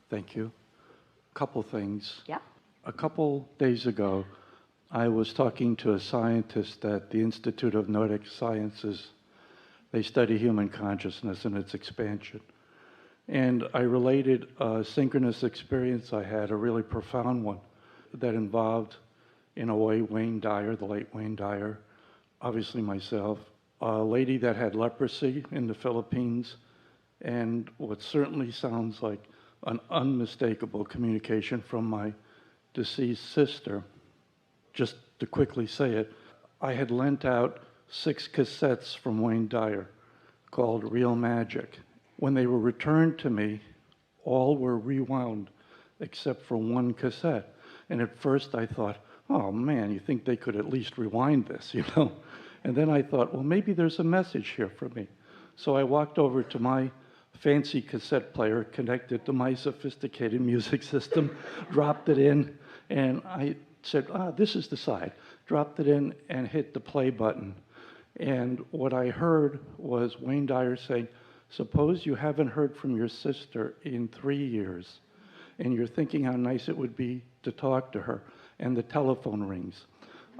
Thank you. Couple things. Yeah. A couple days ago, I was talking to a scientist at the Institute of Nordic Sciences. They study human consciousness and its expansion. And I related a synchronous experience I had, a really profound one, that involved, in a way, Wayne Dyer, the late Wayne Dyer, obviously myself, a lady that had leprosy in the Philippines, and what certainly sounds like an unmistakable communication from my deceased sister. Just to quickly say it, I had lent out 6 cassettes from Wayne Dyer called Real Magic. When they were returned to me, all were rewound except for 1 cassette. And at first I thought, oh man, you think they could at least rewind this, you know? And then I thought, well, maybe there's a message here for me. So I walked over to my fancy cassette player connected to my sophisticated music system, dropped it in, and I said, this is the side. Dropped it in and hit the play button. And what I heard was Wayne Dyer saying, suppose you haven't heard from your sister in 3 years, and you're thinking how nice it would be to talk to her, and the telephone rings.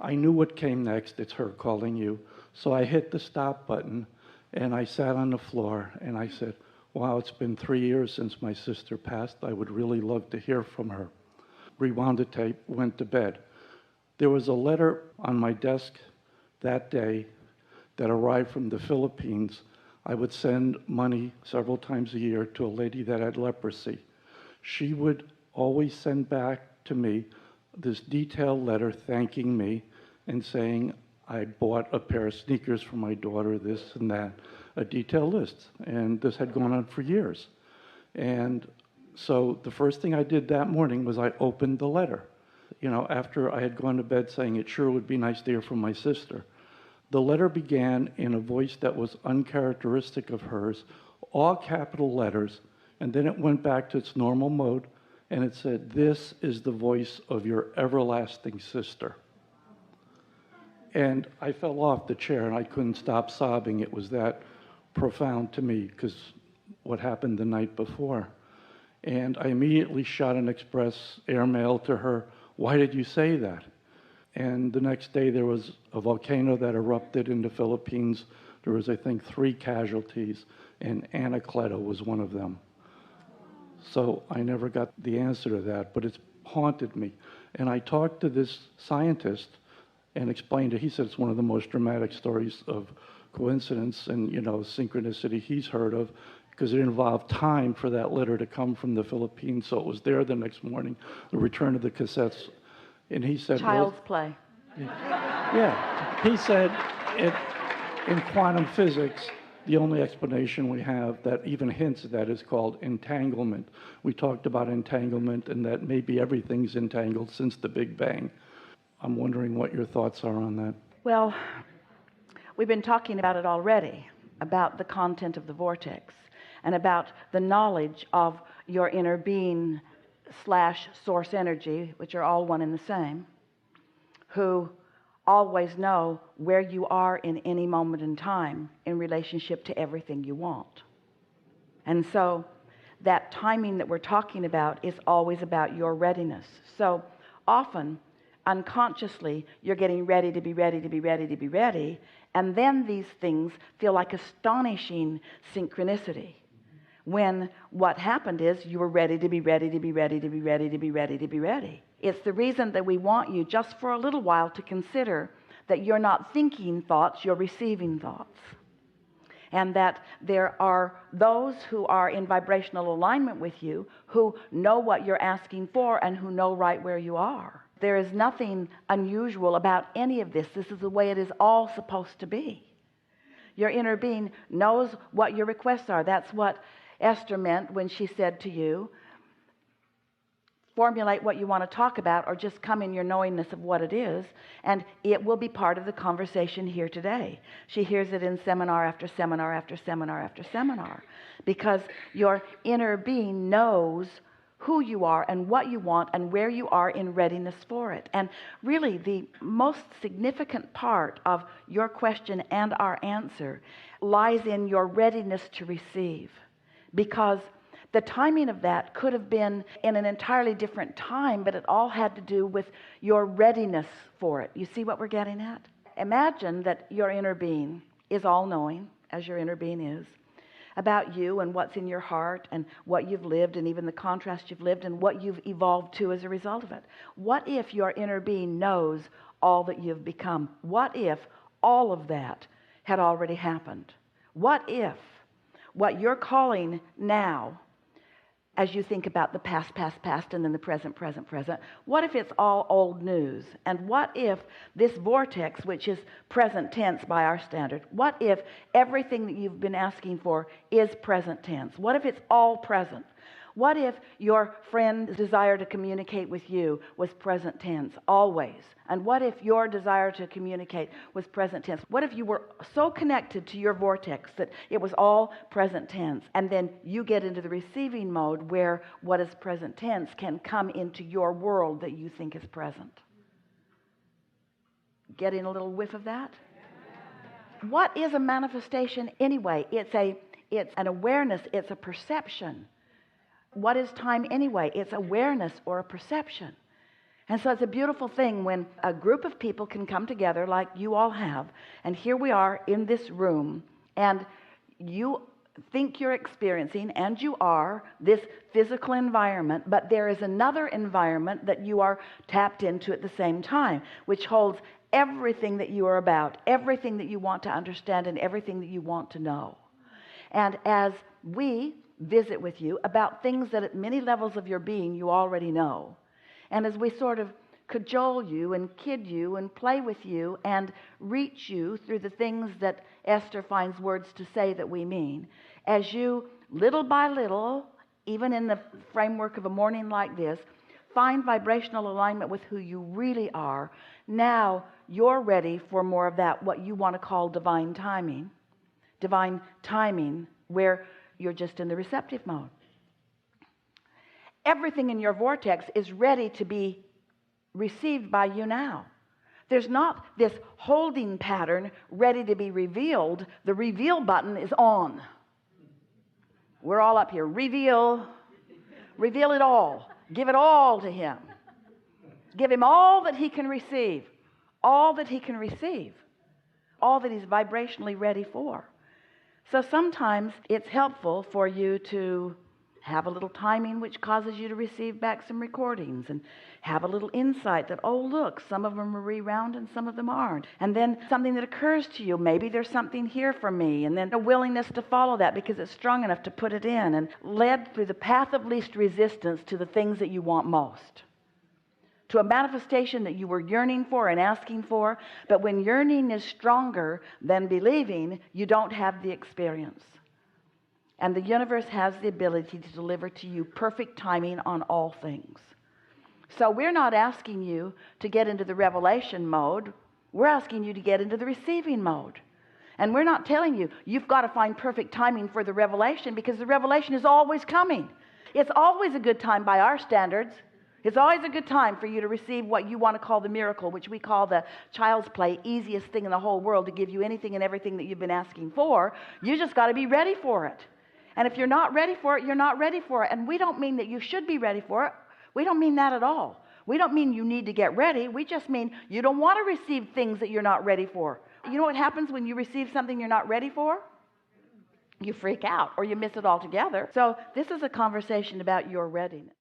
I knew what came next. It's her calling you. So I hit the stop button, and I sat on the floor, and I said, wow, it's been 3 years since my sister passed. I would really love to hear from her. Rewound the tape, went to bed. There was a letter on my desk that day that arrived from the Philippines. I would send money several times a year to a lady that had leprosy. She would always send back to me this detailed letter thanking me and saying I bought a pair of sneakers for my daughter, this and that, a detailed list. And this had gone on for years. And so the first thing I did that morning was I opened the letter. You know, after I had gone to bed saying it sure would be nice to hear from my sister. The letter began in a voice that was uncharacteristic of hers, all capital letters, and then it went back to its normal mode, and it said, this is the voice of your everlasting sister. And I fell off the chair, and I couldn't stop sobbing. It was that profound to me, because what happened the night before. And I immediately shot an express airmail to her, why did you say that? And the next day there was a volcano that erupted in the Philippines. There was, I think, 3 casualties, and Anacleto was one of them. So I never got the answer to that, but it's haunted me. And I talked to this scientist and explained it. He said it's one of the most dramatic stories of coincidence and, you know, synchronicity he's heard of, because it involved time for that letter to come from the Philippines. So it was there the next morning, the return of the cassettes. And he said, Child's play. Yeah. He said, in quantum physics, the only explanation we have that even hints at that is called entanglement. We talked about entanglement and that maybe everything's entangled since the Big Bang. I'm wondering what your thoughts are on that. Well, we've been talking about it already, about the content of the vortex and about the knowledge of your inner being / source energy, which are all one and the same, who always know where you are in any moment in time in relationship to everything you want. And so that timing that we're talking about is always about your readiness. So often unconsciously you're getting ready to be ready to be ready to be ready, and then these things feel like astonishing synchronicity, when what happened is you were ready to be ready to be ready to be ready to be ready to be ready. It's the reason that we want you just for a little while to consider that you're not thinking thoughts, you're receiving thoughts, and that there are those who are in vibrational alignment with you who know what you're asking for and who know right where you are. There is nothing unusual about any of this. This is the way it is all supposed to be. Your inner being knows what your requests are. That's what Esther meant when she said to you, formulate what you want to talk about, or just come in your knowingness of what it is, and it will be part of the conversation here today. She hears it in seminar after seminar after seminar after seminar, because your inner being knows who you are and what you want and where you are in readiness for it. And really the most significant part of your question and our answer lies in your readiness to receive, because The timing of that could have been in an entirely different time, but it all had to do with your readiness for it. You see what we're getting at? Imagine that your inner being is all-knowing, as your inner being is, about you and what's in your heart and what you've lived and even the contrast you've lived and what you've evolved to as a result of it. What if your inner being knows all that you've become? What if all of that had already happened? What if what you're calling now, as you think about the past, and then the present, what if it's all old news? And what if this vortex, which is present tense by our standard, what if everything that you've been asking for is present tense? What if it's all present? What if your friend's desire to communicate with you was present tense, always? And what if your desire to communicate was present tense? What if you were so connected to your vortex that it was all present tense, and then you get into the receiving mode where what is present tense can come into your world that you think is present? Getting a little whiff of that? What is a manifestation anyway? It's an awareness, it's a perception. What is time anyway? It's awareness or a perception. And so it's a beautiful thing when a group of people can come together like you all have, and here we are in this room, and you think you're experiencing, and you are, this physical environment, but there is another environment that you are tapped into at the same time, which holds everything that you are about, everything that you want to understand, and everything that you want to know. And as we visit with you about things that at many levels of your being you already know, and as we sort of cajole you and kid you and play with you and reach you through the things that Esther finds words to say that we mean, as you little by little, even in the framework of a morning like this, find vibrational alignment with who you really are, now you're ready for more of that, what you want to call divine timing, where you're just in the receptive mode. Everything in your vortex is ready to be received by you now. There's not this holding pattern ready to be revealed. The reveal button is on. We're all up here. Reveal it all. Give it all to him. Give him all that he can receive. All that he can receive. All that he's vibrationally ready for. So sometimes it's helpful for you to have a little timing which causes you to receive back some recordings and have a little insight that, oh, look, some of them are rewound and some of them aren't. And then something that occurs to you, maybe there's something here for me, and then a willingness to follow that because it's strong enough to put it in, and led through the path of least resistance to the things that you want most. To a manifestation that you were yearning for and asking for, but when yearning is stronger than believing, you don't have the experience. And the universe has the ability to deliver to you perfect timing on all things. So we're not asking you to get into the revelation mode. We're asking you to get into the receiving mode. And we're not telling you, you've got to find perfect timing for the revelation, because the revelation is always coming. It's always a good time by our standards. It's always a good time for you to receive what you want to call the miracle, which we call the child's play, easiest thing in the whole world to give you anything and everything that you've been asking for. You just got to be ready for it. And if you're not ready for it, you're not ready for it. And we don't mean that you should be ready for it. We don't mean that at all. We don't mean you need to get ready. We just mean you don't want to receive things that you're not ready for. You know what happens when you receive something you're not ready for? You freak out or you miss it altogether. So this is a conversation about your readiness.